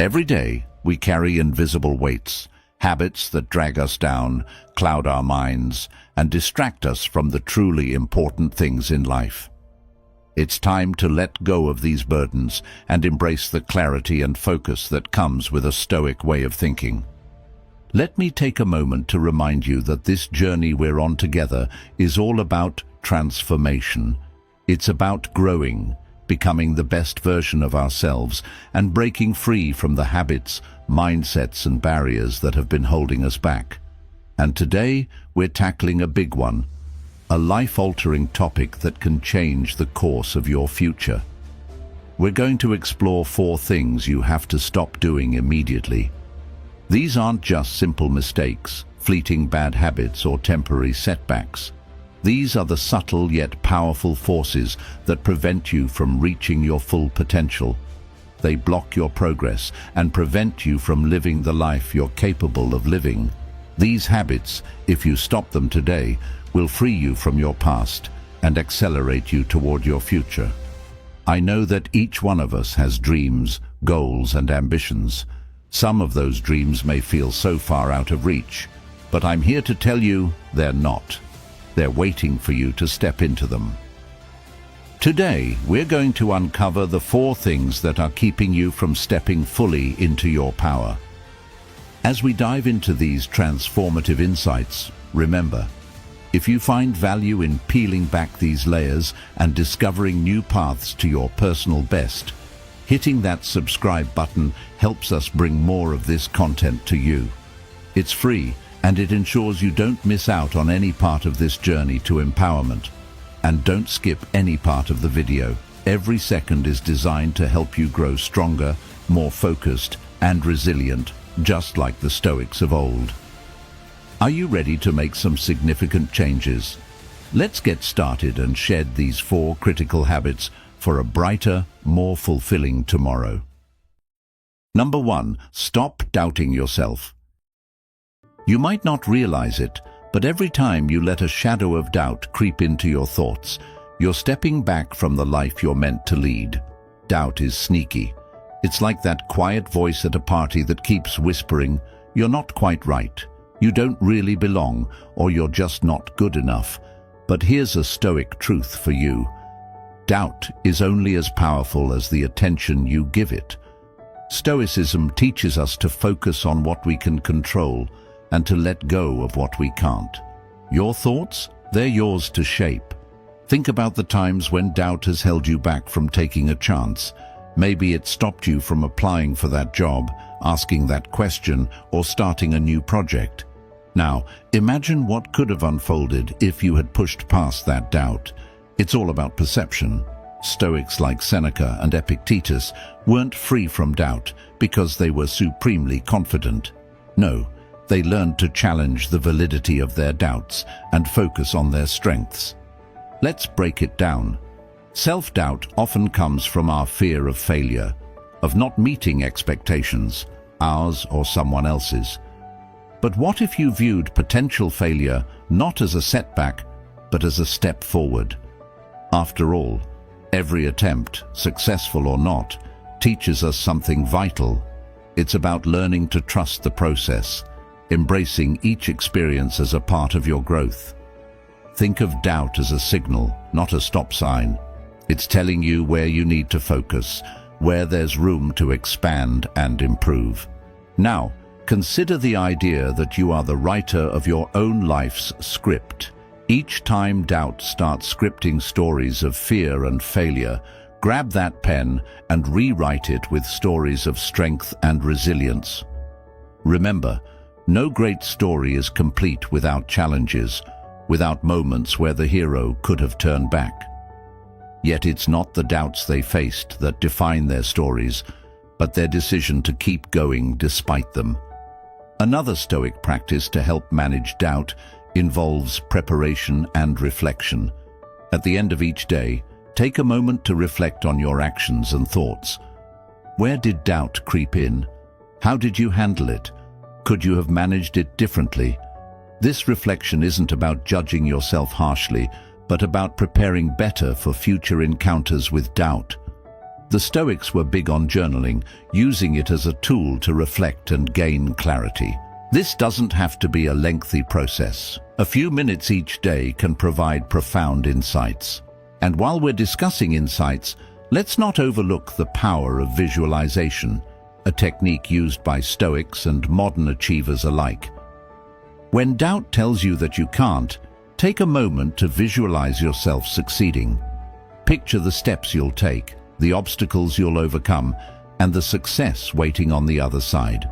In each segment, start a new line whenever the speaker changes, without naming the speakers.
Every day, we carry invisible weights, habits that drag us down, cloud our minds, and distract us from the truly important things in life. It's time to let go of these burdens and embrace the clarity and focus that comes with a Stoic way of thinking. Let me take a moment to remind you that this journey we're on together is all about transformation. It's about growing, becoming the best version of ourselves, and breaking free from the habits, mindsets, and barriers that have been holding us back. And today, we're tackling a big one, a life-altering topic that can change the course of your future. We're going to explore 4 things you have to stop doing immediately. These aren't just simple mistakes, fleeting bad habits, or temporary setbacks. These are the subtle yet powerful forces that prevent you from reaching your full potential. They block your progress and prevent you from living the life you're capable of living. These habits, if you stop them today, will free you from your past and accelerate you toward your future. I know that each one of us has dreams, goals, and ambitions. Some of those dreams may feel so far out of reach, but I'm here to tell you they're not. They're waiting for you to step into them. Today, we're going to uncover the 4 things that are keeping you from stepping fully into your power. As we dive into these transformative insights, remember, if you find value in peeling back these layers and discovering new paths to your personal best, hitting that subscribe button helps us bring more of this content to you. It's free, and it ensures you don't miss out on any part of this journey to empowerment. And don't skip any part of the video. Every second is designed to help you grow stronger, more focused, and resilient, just like the Stoics of old. Are you ready to make some significant changes? Let's get started and shed these 4 critical habits for a brighter, more fulfilling tomorrow. Number 1, stop doubting yourself. You might not realize it, but every time you let a shadow of doubt creep into your thoughts, you're stepping back from the life you're meant to lead. Doubt is sneaky. It's like that quiet voice at a party that keeps whispering, "You're not quite right. You don't really belong, or you're just not good enough." But here's a Stoic truth for you. Doubt is only as powerful as the attention you give it. Stoicism teaches us to focus on what we can control and to let go of what we can't. Your thoughts? They're yours to shape. Think about the times when doubt has held you back from taking a chance. Maybe it stopped you from applying for that job, asking that question, or starting a new project. Now, imagine what could have unfolded if you had pushed past that doubt. It's all about perception. Stoics like Seneca and Epictetus weren't free from doubt because they were supremely confident. No, they learned to challenge the validity of their doubts and focus on their strengths. Let's break it down. Self-doubt often comes from our fear of failure, of not meeting expectations, ours or someone else's. But what if you viewed potential failure not as a setback, but as a step forward? After all, every attempt, successful or not, teaches us something vital. It's about learning to trust the process, embracing each experience as a part of your growth. Think of doubt as a signal, not a stop sign. It's telling you where you need to focus, where there's room to expand and improve. Now, consider the idea that you are the writer of your own life's script. Each time doubt starts scripting stories of fear and failure, grab that pen and rewrite it with stories of strength and resilience. Remember, no great story is complete without challenges, without moments where the hero could have turned back. Yet it's not the doubts they faced that define their stories, but their decision to keep going despite them. Another Stoic practice to help manage doubt involves preparation and reflection. At the end of each day, take a moment to reflect on your actions and thoughts. Where did doubt creep in? How did you handle it? Could you have managed it differently? This reflection isn't about judging yourself harshly, but about preparing better for future encounters with doubt. The Stoics were big on journaling, using it as a tool to reflect and gain clarity. This doesn't have to be a lengthy process. A few minutes each day can provide profound insights. And while we're discussing insights, let's not overlook the power of visualization, a technique used by Stoics and modern achievers alike. When doubt tells you that you can't, take a moment to visualize yourself succeeding. Picture the steps you'll take, the obstacles you'll overcome, and the success waiting on the other side.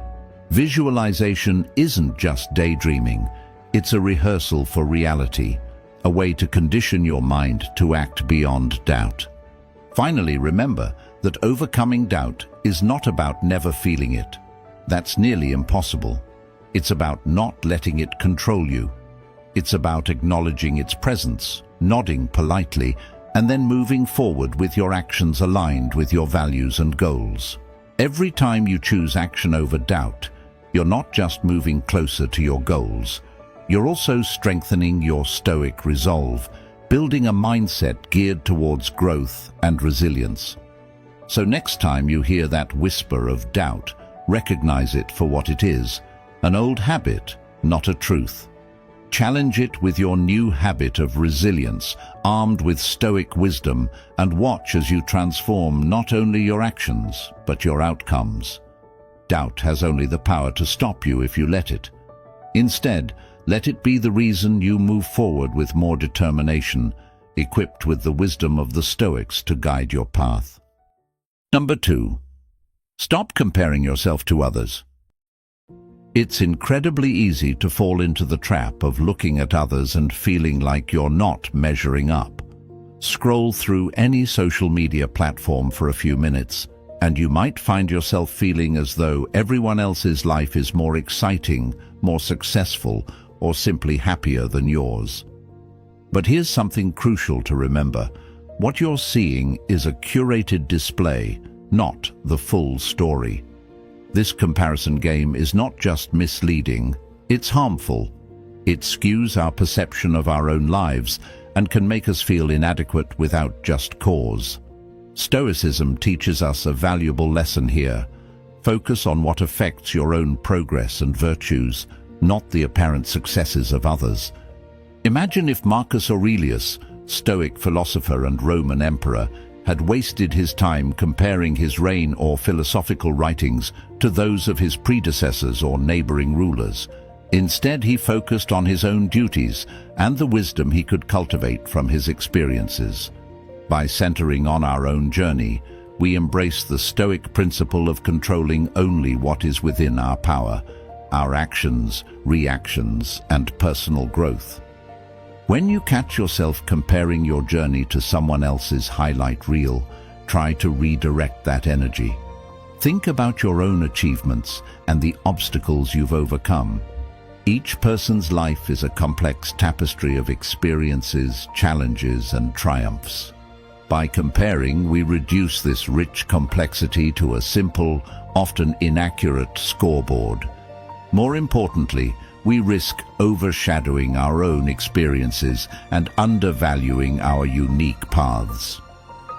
Visualization isn't just daydreaming, it's a rehearsal for reality, a way to condition your mind to act beyond doubt. Finally, remember that overcoming doubt is not about never feeling it. That's nearly impossible. It's about not letting it control you. It's about acknowledging its presence, nodding politely, and then moving forward with your actions aligned with your values and goals. Every time you choose action over doubt, you're not just moving closer to your goals, you're also strengthening your Stoic resolve, building a mindset geared towards growth and resilience. So next time you hear that whisper of doubt, recognize it for what it is, an old habit, not a truth. Challenge it with your new habit of resilience, armed with Stoic wisdom, and watch as you transform not only your actions, but your outcomes. Doubt has only the power to stop you if you let it. Instead, let it be the reason you move forward with more determination, equipped with the wisdom of the Stoics to guide your path. Number 2. Stop comparing yourself to others. It's incredibly easy to fall into the trap of looking at others and feeling like you're not measuring up. Scroll through any social media platform for a few minutes, and you might find yourself feeling as though everyone else's life is more exciting, more successful, or simply happier than yours. But here's something crucial to remember. What you're seeing is a curated display, not the full story. This comparison game is not just misleading, it's harmful. It skews our perception of our own lives and can make us feel inadequate without just cause. Stoicism teaches us a valuable lesson here. Focus on what affects your own progress and virtues, not the apparent successes of others. Imagine if Marcus Aurelius, Stoic philosopher and Roman emperor, had wasted his time comparing his reign or philosophical writings to those of his predecessors or neighboring rulers. Instead, he focused on his own duties and the wisdom he could cultivate from his experiences. By centering on our own journey, we embrace the Stoic principle of controlling only what is within our power, our actions, reactions, and personal growth. When you catch yourself comparing your journey to someone else's highlight reel, try to redirect that energy. Think about your own achievements and the obstacles you've overcome. Each person's life is a complex tapestry of experiences, challenges, and triumphs. By comparing, we reduce this rich complexity to a simple, often inaccurate scoreboard. More importantly, we risk overshadowing our own experiences and undervaluing our unique paths.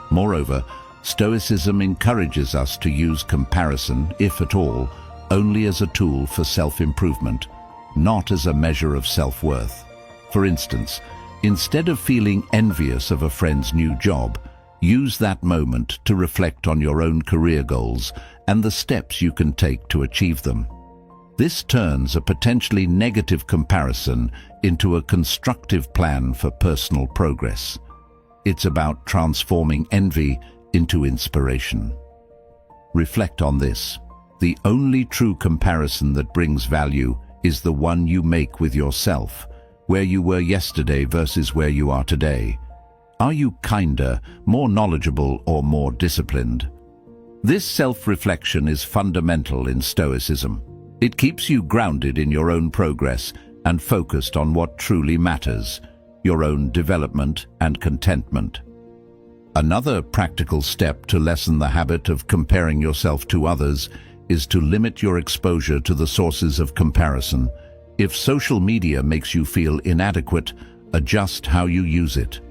Moreover, Stoicism encourages us to use comparison, if at all, only as a tool for self-improvement, not as a measure of self-worth. For instance, instead of feeling envious of a friend's new job, use that moment to reflect on your own career goals and the steps you can take to achieve them. This turns a potentially negative comparison into a constructive plan for personal progress. It's about transforming envy into inspiration. Reflect on this. The only true comparison that brings value is the one you make with yourself, where you were yesterday versus where you are today. Are you kinder, more knowledgeable, or more disciplined? This self-reflection is fundamental in Stoicism. It keeps you grounded in your own progress and focused on what truly matters, your own development and contentment. Another practical step to lessen the habit of comparing yourself to others is to limit your exposure to the sources of comparison. If social media makes you feel inadequate, adjust how you use it.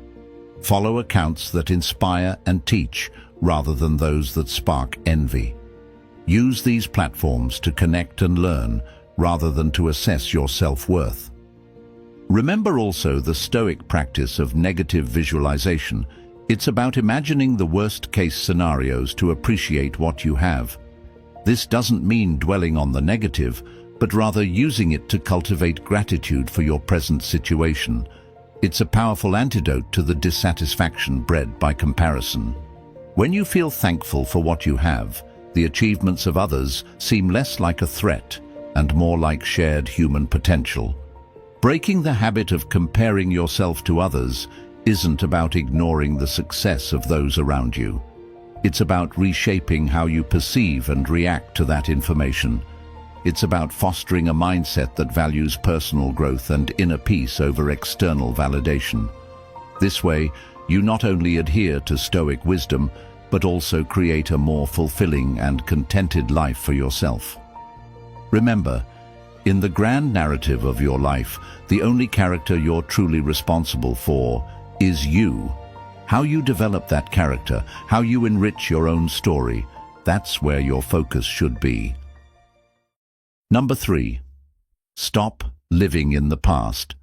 Follow accounts that inspire and teach, rather than those that spark envy. Use these platforms to connect and learn rather than to assess your self-worth. Remember also the Stoic practice of negative visualization. It's about imagining the worst-case scenarios to appreciate what you have. This doesn't mean dwelling on the negative, but rather using it to cultivate gratitude for your present situation. It's a powerful antidote to the dissatisfaction bred by comparison. When you feel thankful for what you have, the achievements of others seem less like a threat and more like shared human potential. Breaking the habit of comparing yourself to others isn't about ignoring the success of those around you. It's about reshaping how you perceive and react to that information. It's about fostering a mindset that values personal growth and inner peace over external validation. This way, you not only adhere to Stoic wisdom, but also create a more fulfilling and contented life for yourself. Remember, in the grand narrative of your life, the only character you're truly responsible for is you. How you develop that character, how you enrich your own story, that's where your focus should be. Number 3. Stop living in the past.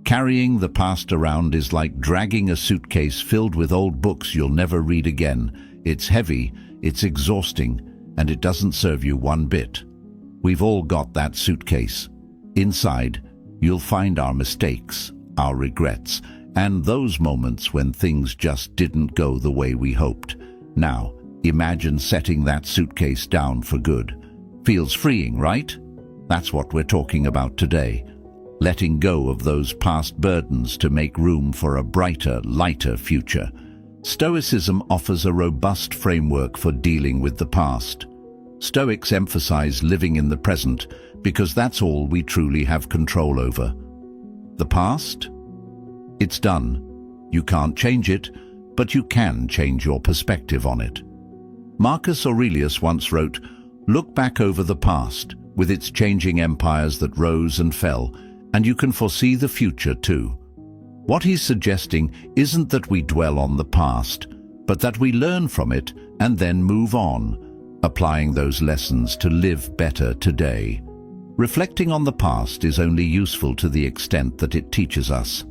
Carrying the past around is like dragging a suitcase filled with old books you'll never read again. It's heavy, it's exhausting, and it doesn't serve you one bit. We've all got that suitcase. Inside, you'll find our mistakes, our regrets, and those moments when things just didn't go the way we hoped. Now, imagine setting that suitcase down for good. Feels freeing, right? That's what we're talking about today. Letting go of those past burdens to make room for a brighter, lighter future. Stoicism offers a robust framework for dealing with the past. Stoics emphasize living in the present because that's all we truly have control over. The past? It's done. You can't change it, but you can change your perspective on it. Marcus Aurelius once wrote, "Look back over the past, with its changing empires that rose and fell, and you can foresee the future too." What he's suggesting isn't that we dwell on the past, but that we learn from it and then move on, applying those lessons to live better today. Reflecting on the past is only useful to the extent that it teaches us.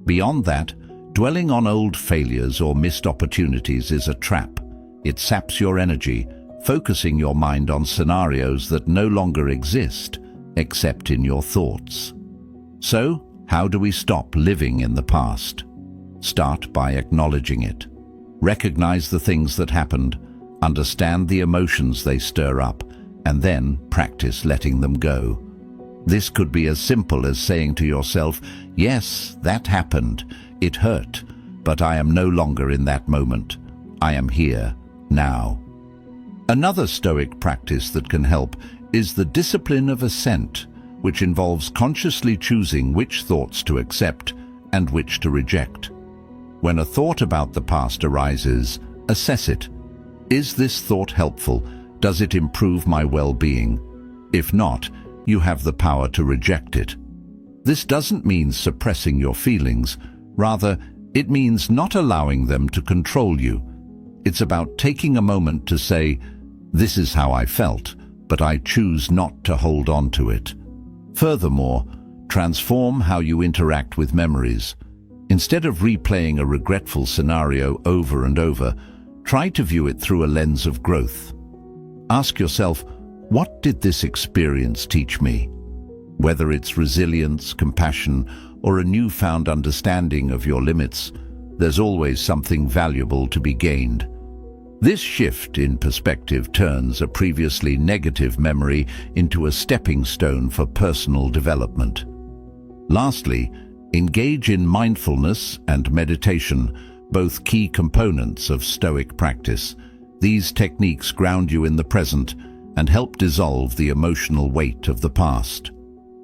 Beyond that, dwelling on old failures or missed opportunities is a trap. It saps your energy, focusing your mind on scenarios that no longer exist, except in your thoughts. So, how do we stop living in the past? Start by acknowledging it. Recognize the things that happened, understand the emotions they stir up, and then practice letting them go. This could be as simple as saying to yourself, "Yes, that happened. It hurt, but I am no longer in that moment. I am here, now." Another Stoic practice that can help is the discipline of assent, which involves consciously choosing which thoughts to accept and which to reject. When a thought about the past arises, assess it. Is this thought helpful? Does it improve my well-being? If not, you have the power to reject it. This doesn't mean suppressing your feelings. Rather, it means not allowing them to control you. It's about taking a moment to say, "This is how I felt, but I choose not to hold on to it." Furthermore, transform how you interact with memories. Instead of replaying a regretful scenario over and over, try to view it through a lens of growth. Ask yourself, what did this experience teach me? Whether it's resilience, compassion, or a newfound understanding of your limits, there's always something valuable to be gained. This shift in perspective turns a previously negative memory into a stepping stone for personal development. Lastly, engage in mindfulness and meditation, both key components of Stoic practice. These techniques ground you in the present and help dissolve the emotional weight of the past.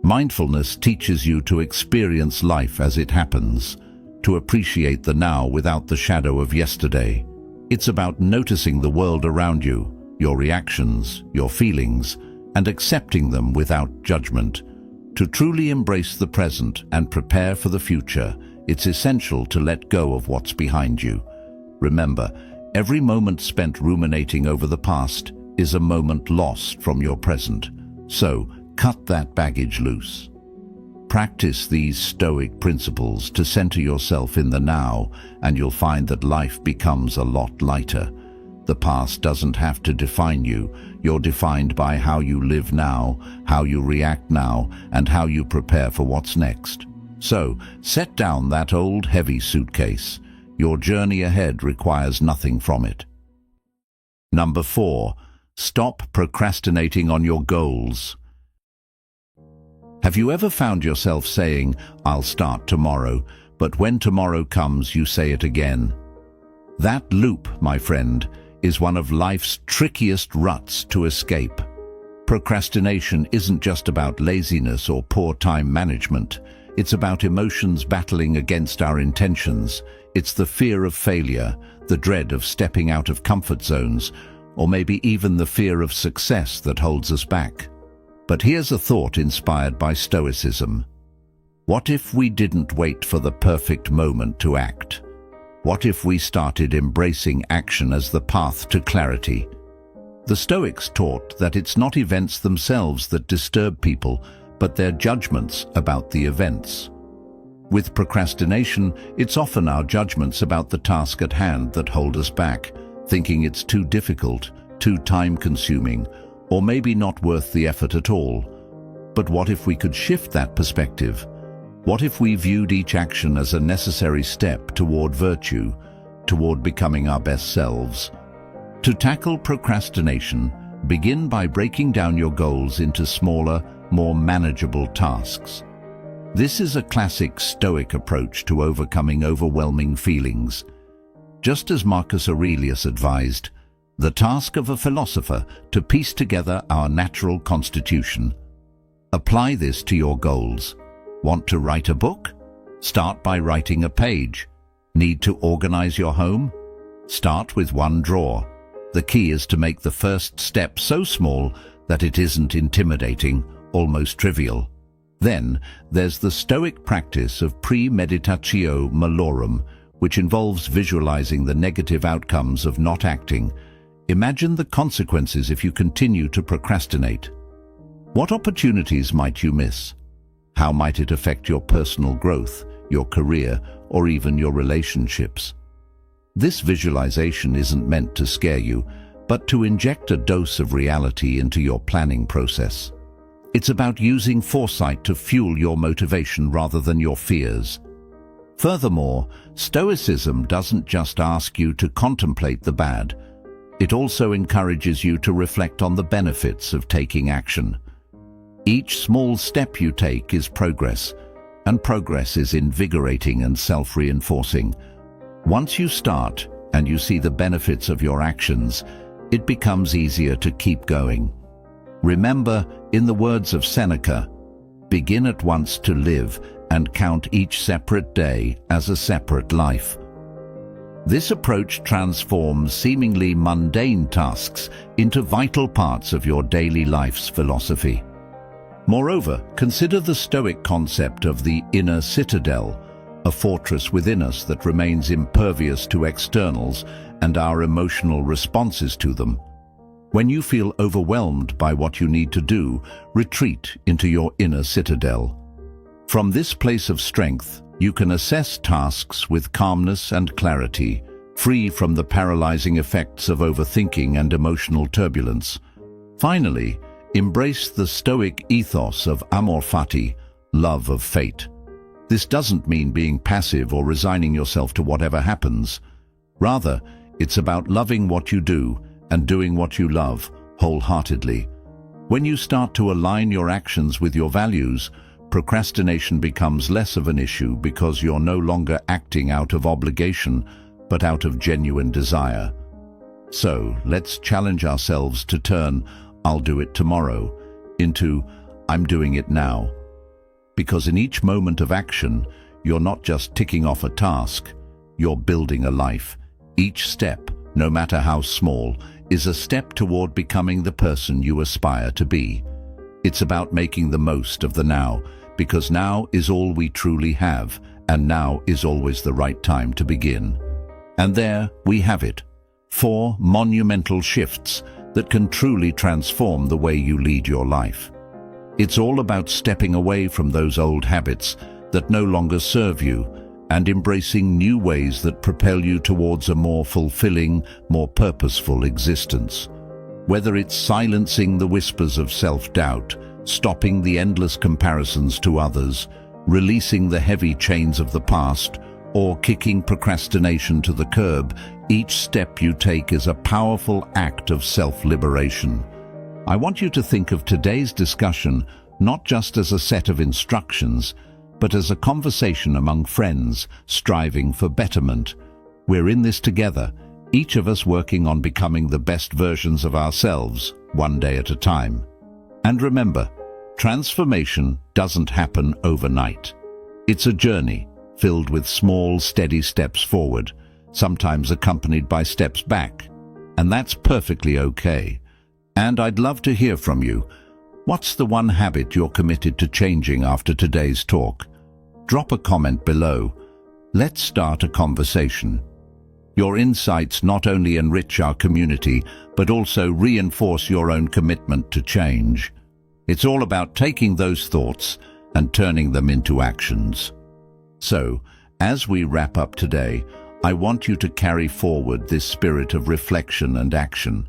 Mindfulness teaches you to experience life as it happens, to appreciate the now without the shadow of yesterday. It's about noticing the world around you, your reactions, your feelings, and accepting them without judgment. To truly embrace the present and prepare for the future, it's essential to let go of what's behind you. Remember, every moment spent ruminating over the past is a moment lost from your present. So, cut that baggage loose. Practice these Stoic principles to center yourself in the now, and you'll find that life becomes a lot lighter. The past doesn't have to define you. You're defined by how you live now, how you react now, and how you prepare for what's next. So, set down that old heavy suitcase. Your journey ahead requires nothing from it. Number 4. Stop procrastinating on your goals. Have you ever found yourself saying, "I'll start tomorrow," but when tomorrow comes, you say it again? That loop, my friend, is one of life's trickiest ruts to escape. Procrastination isn't just about laziness or poor time management. It's about emotions battling against our intentions. It's the fear of failure, the dread of stepping out of comfort zones, or maybe even the fear of success that holds us back. But here's a thought inspired by Stoicism. What if we didn't wait for the perfect moment to act? What if we started embracing action as the path to clarity? The Stoics taught that it's not events themselves that disturb people, but their judgments about the events. With procrastination, it's often our judgments about the task at hand that hold us back, thinking it's too difficult, too time-consuming, or maybe not worth the effort at all. But what if we could shift that perspective? What if we viewed each action as a necessary step toward virtue, toward becoming our best selves? To tackle procrastination, begin by breaking down your goals into smaller, more manageable tasks. This is a classic Stoic approach to overcoming overwhelming feelings. Just as Marcus Aurelius advised, the task of a philosopher to piece together our natural constitution. Apply this to your goals. Want to write a book? Start by writing a page. Need to organize your home? Start with one drawer. The key is to make the first step so small that it isn't intimidating, almost trivial. Then, there's the Stoic practice of premeditatio malorum, which involves visualizing the negative outcomes of not acting. Imagine the consequences if you continue to procrastinate. What opportunities might you miss? How might it affect your personal growth, your career, or even your relationships? This visualization isn't meant to scare you, but to inject a dose of reality into your planning process. It's about using foresight to fuel your motivation rather than your fears. Furthermore, Stoicism doesn't just ask you to contemplate the bad. It also encourages you to reflect on the benefits of taking action. Each small step you take is progress, and progress is invigorating and self-reinforcing. Once you start and you see the benefits of your actions, it becomes easier to keep going. Remember, in the words of Seneca, begin at once to live and count each separate day as a separate life. This approach transforms seemingly mundane tasks into vital parts of your daily life's philosophy. Moreover, consider the Stoic concept of the inner citadel, a fortress within us that remains impervious to externals and our emotional responses to them. When you feel overwhelmed by what you need to do, retreat into your inner citadel. From this place of strength, you can assess tasks with calmness and clarity, free from the paralyzing effects of overthinking and emotional turbulence. Finally, embrace the Stoic ethos of amor fati, love of fate. This doesn't mean being passive or resigning yourself to whatever happens. Rather, it's about loving what you do and doing what you love wholeheartedly. When you start to align your actions with your values, procrastination becomes less of an issue because you're no longer acting out of obligation, but out of genuine desire. So, let's challenge ourselves to turn "I'll do it tomorrow" into "I'm doing it now." Because in each moment of action, you're not just ticking off a task, you're building a life. Each step, no matter how small, is a step toward becoming the person you aspire to be. It's about making the most of the now, because now is all we truly have, and now is always the right time to begin. And there we have it. 4 monumental shifts that can truly transform the way you lead your life. It's all about stepping away from those old habits that no longer serve you and embracing new ways that propel you towards a more fulfilling, more purposeful existence. Whether it's silencing the whispers of self-doubt, stopping the endless comparisons to others, releasing the heavy chains of the past, or kicking procrastination to the curb, each step you take is a powerful act of self-liberation. I want you to think of today's discussion not just as a set of instructions, but as a conversation among friends striving for betterment. We're in this together, each of us working on becoming the best versions of ourselves, one day at a time. And remember, transformation doesn't happen overnight. It's a journey filled with small, steady steps forward, sometimes accompanied by steps back. And that's perfectly okay. And I'd love to hear from you. What's the one habit you're committed to changing after today's talk? Drop a comment below. Let's start a conversation. Your insights not only enrich our community, but also reinforce your own commitment to change. It's all about taking those thoughts and turning them into actions. So, as we wrap up today, I want you to carry forward this spirit of reflection and action.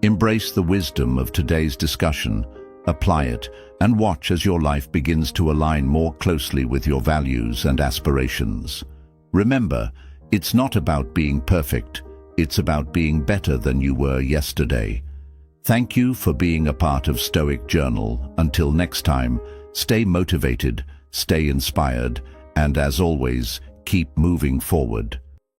Embrace the wisdom of today's discussion, apply it, and watch as your life begins to align more closely with your values and aspirations. Remember, it's not about being perfect, it's about being better than you were yesterday. Thank you for being a part of Stoic Journal. Until next time, stay motivated, stay inspired, and as always, keep moving forward.